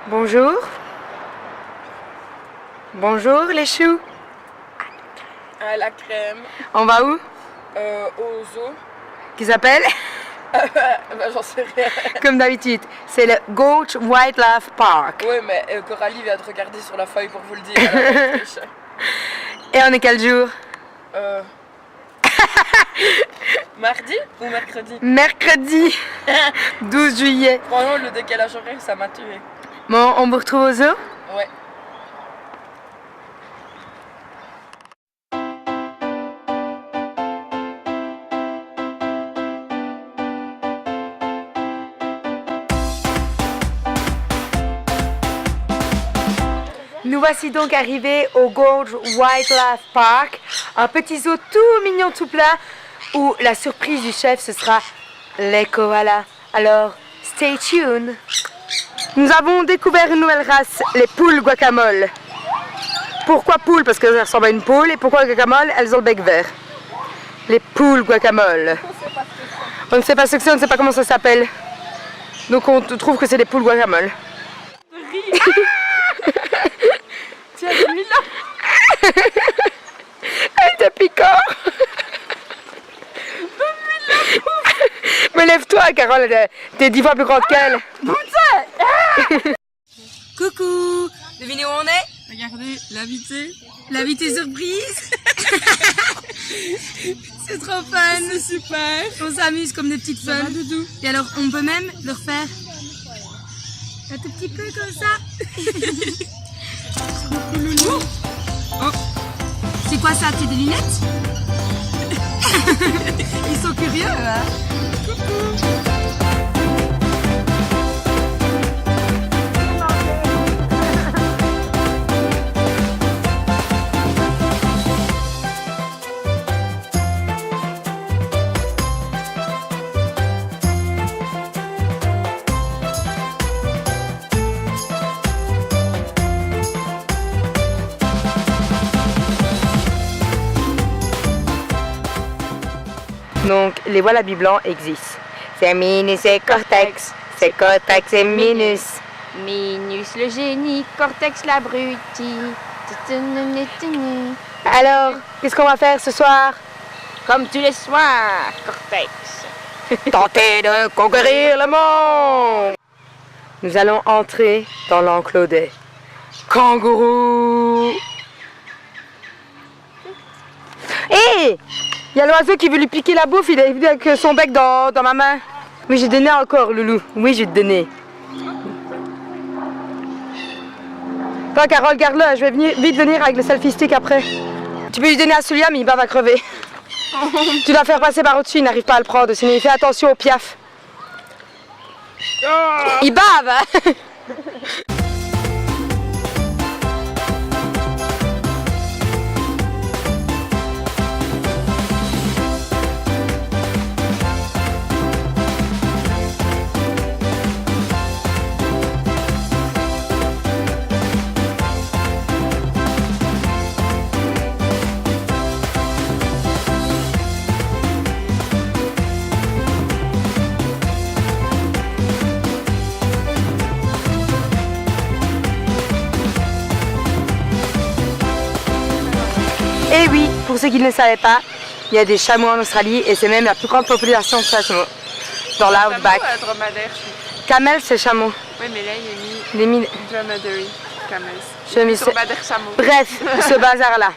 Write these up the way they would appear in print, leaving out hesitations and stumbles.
Bonjour. Bonjour les choux. À la crème. On va où? Au zoo. Qui s'appelle? Bah, j'en sais rien. Comme d'habitude, c'est le Gorge Wildlife Park. Ouais, mais Coralie vient de regarder sur la feuille pour vous le dire. Alors, Et on est quel jour? Mardi ou mercredi? Mercredi 12 juillet. Franchement, le décalage horaire, ça m'a tué. Bon, on vous retrouve au zoo? Ouais. Nous voici donc arrivés au Gorge Wildlife Park, un petit zoo tout mignon, tout plat, où la surprise du chef, ce sera les koalas. Alors, stay tuned. Nous avons découvert une nouvelle race, les poules guacamole. Pourquoi poules? Parce qu'elles ressemblent à une poule. Et pourquoi guacamole? Elles ont le bec vert. Les poules guacamole. On ne sait pas ce que c'est, on ne sait pas comment ça s'appelle. Donc on trouve que c'est des poules guacamole. Tiens, celui-là. Elle te picore. Mais lève-toi, Carole, t'es 10 fois plus grande qu'elle. Coucou. Devinez où on est? Regardez, l'invité. L'invité surprise. C'est trop fun. C'est super. On s'amuse comme des petites folles. Doudou. Et alors, on peut même le refaire un tout petit peu comme ça. Oh. C'est quoi ça? T'es des lunettes? Ils sont curieux, hein? Donc, les wallabies blancs existent. C'est Minus et Cortex. C'est Cortex et Minus. Minus le génie, Cortex l'abruti. Alors, qu'est-ce qu'on va faire ce soir? Comme tous les soirs, Cortex. Tenter de conquérir le monde. Nous allons entrer dans l'enclos des kangourous. Hé! Il y a l'oiseau qui veut lui piquer la bouffe, il est venu avec son bec dans ma main. Oui, j'ai donné encore, Loulou. Oui, j'ai donné. Toi, Carole, garde-le. Je vais vite venir avec le selfie stick après. Tu peux lui donner à celui-là, mais il va crever. Tu dois faire passer par au-dessus, il n'arrive pas à le prendre. Sinon, il fait attention au piaf. Il bave, hein. Et oui, pour ceux qui ne le savaient pas, il y a des chameaux en Australie et c'est même la plus grande population de chameaux dans l'outback. Dromadaire. Camel, c'est chameau. Oui, mais là, il est mis dromedary. Camels. Je me sais. Dromadaire chameau. Bref, ce bazar-là.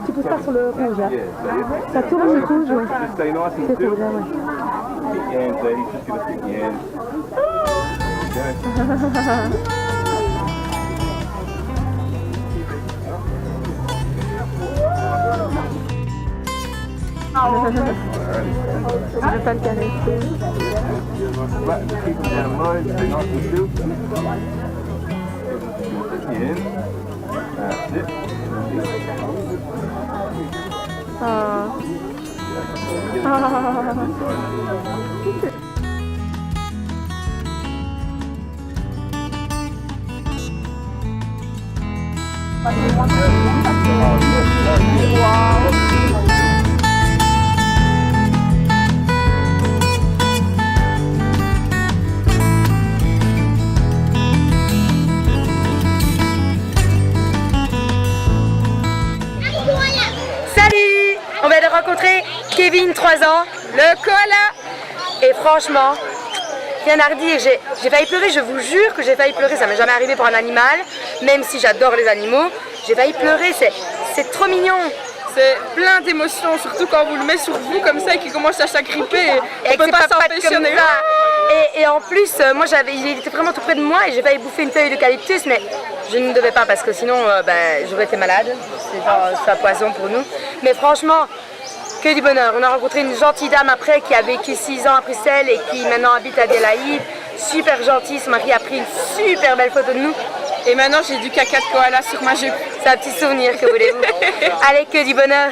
Tu pousses pas sur le rouge. Hein. Ça tourne le rouge, ouais. C'est rouge, ouais. Je veux pas le caresser. Salut! On vient de rencontrer Kevin, 3 ans, le koala. Et franchement, rien à redire, j'ai failli pleurer, je vous jure que j'ai failli pleurer, ça m'est jamais arrivé pour un animal, même si j'adore les animaux, j'ai failli pleurer, c'est trop mignon. C'est plein d'émotions, surtout quand vous le mettez sur vous comme ça et qu'il commence à s'agripper. On peut pas s'empêcher. Et en plus, moi il était vraiment tout près de moi et j'ai failli bouffer une feuille d'eucalyptus, mais je ne devais pas parce que sinon j'aurais été malade. C'est un poison pour nous. Mais franchement, que du bonheur. On a rencontré une gentille dame après qui a vécu 6 ans à Bruxelles et qui maintenant habite à Adélaïde. Super gentille, son mari a pris une super belle photo de nous. Et maintenant j'ai du caca de koala sur ma jupe. C'est un petit souvenir, que voulez-vous. Allez, que du bonheur.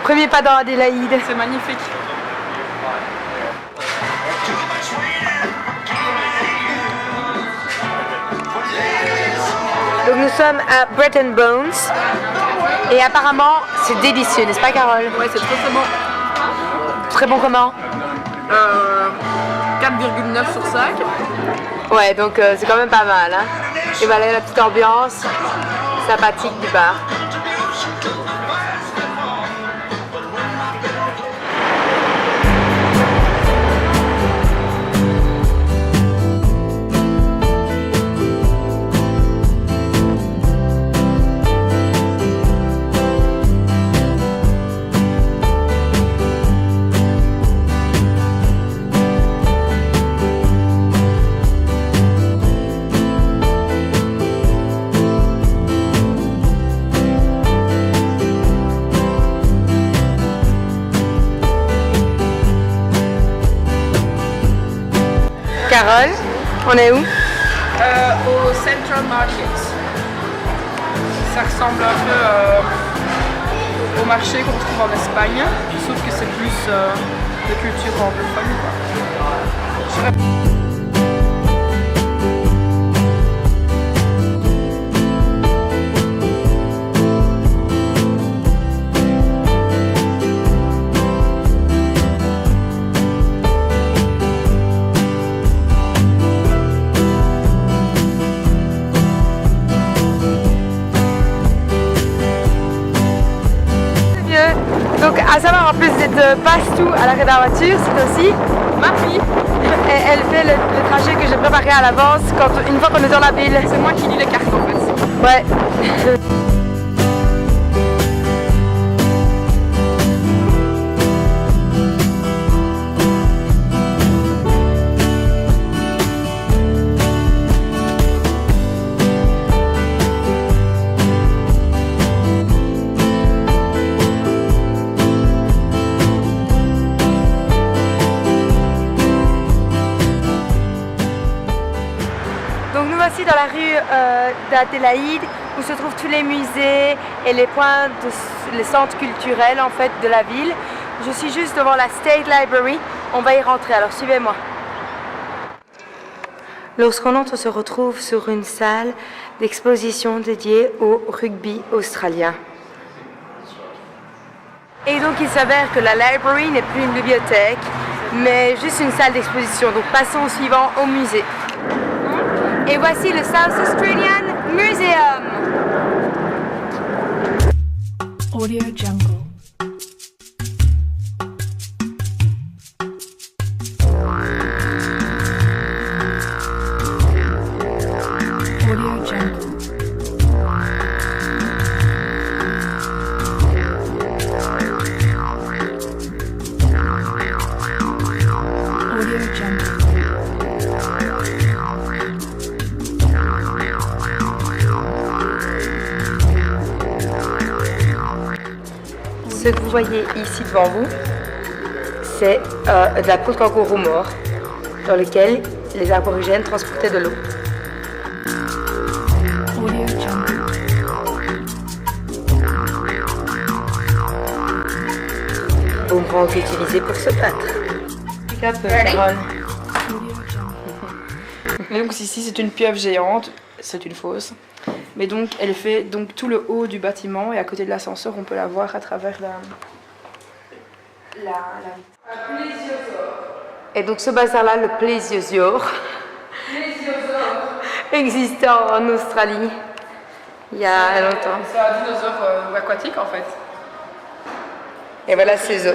Premier pas dans Adélaïde. C'est magnifique. Donc nous sommes à Bread and Bones et apparemment c'est délicieux, n'est-ce pas Carole? Ouais, c'est très bon. Très bon comment? 4,9 sur 5. Ouais, donc c'est quand même pas mal. Hein? Et voilà la petite ambiance sympathique du bar. Carole, on est où? Au Central Market. Ça ressemble un peu au marché qu'on trouve en Espagne, sauf que c'est plus de culture anglophone. Donc à savoir en plus d'être passe-tout à l'arrêt de la voiture, c'est aussi Ma fille, elle fait le trajet que j'ai préparé à l'avance une fois qu'on est dans la ville. c'est moi qui lis les cartes en fait. Ouais. Donc nous voici dans la rue d'Adélaïde où se trouvent tous les musées et les points, les centres culturels en fait de la ville. Je suis juste devant la State Library, on va y rentrer, alors suivez-moi. Lorsqu'on entre, on se retrouve sur une salle d'exposition dédiée au rugby australien. Et donc il s'avère que la library n'est plus une bibliothèque, mais juste une salle d'exposition. Donc passons au suivant, au musée. Et voici le South Australian Museum. Audio Jungle. Ce que vous voyez ici devant vous, c'est de la peau de kangourou mort dans lequel les aborigènes transportaient de l'eau. Audio Jungle. Boomerang utilisé pour se battre. Un peu, Carole. Audio Jungle. Et donc ici c'est une pieuvre géante, c'est une fosse. Mais donc elle fait donc tout le haut du bâtiment et à côté de l'ascenseur on peut la voir à travers la Et donc ce bazar-là, le plésiosaure, existant en Australie il y a longtemps. C'est un dinosaure aquatique en fait. Et voilà ses os.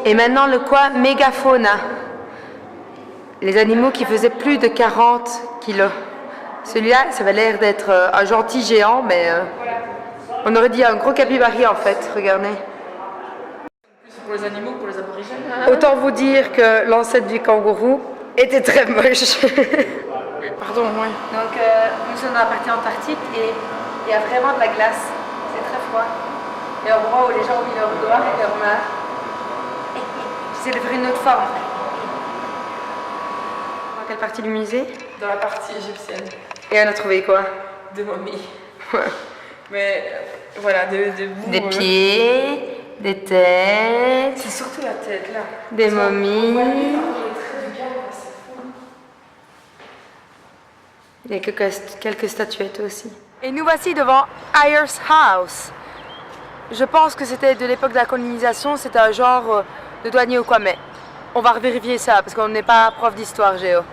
Et maintenant le quoi mégafauna. Les animaux qui faisaient plus de 40 kilos. Celui-là, ça avait l'air d'être un gentil géant, mais on aurait dit un gros capybari en fait, regardez. Plus pour les animaux que pour les aborigènes. Autant vous dire que l'ancêtre du kangourou était très moche. Pardon, oui. Donc nous sommes dans la partie antarctique et il y a vraiment de la glace. C'est très froid. Et au moment où les gens ont mis leurs doigts et leurs mains, c'est devenu une autre forme. Dans quelle partie du musée? Dans la partie égyptienne. Et on a trouvé quoi? Des momies. Mais voilà, des bouts. Des pieds, des têtes, C'est surtout la tête là. des momies. Il y a quelques statuettes aussi. Et nous voici devant Ayers House. Je pense que c'était de l'époque de la colonisation, c'était un genre de douanier ou quoi, mais on va revérifier ça parce qu'on n'est pas prof d'histoire géo.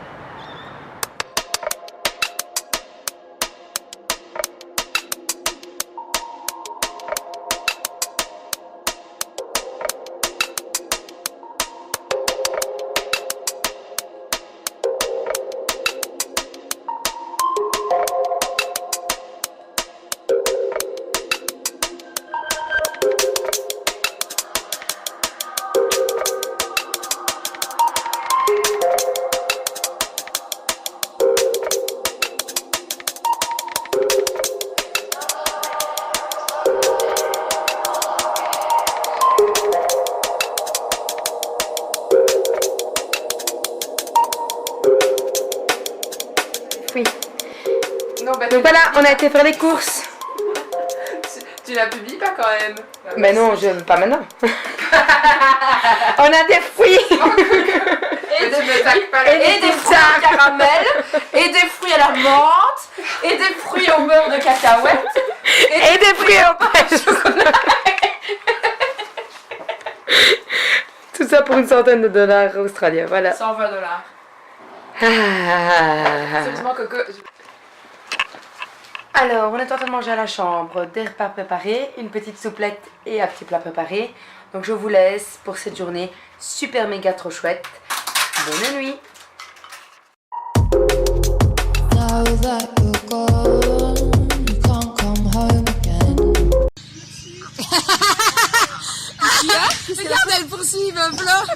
Oui. Non, bah, Donc voilà, on a été faire les courses. tu la publies pas quand même. Mais non, pas maintenant. On a des fruits. Et Et des fruits au caramel, et des fruits à la menthe, et des fruits au beurre de cacahuète. Et des fruits au pêche. Tout ça pour $100 australiens, voilà. $120. Ah. Seulement Coco. Alors, on est en train de manger à la chambre, des repas préparés, une petite souplette et un petit plat préparé. Donc je vous laisse pour cette journée super méga trop chouette. Bonne nuit. Now that you're gone, you can't come home again. Regarde, elle poursuit, il me pleure.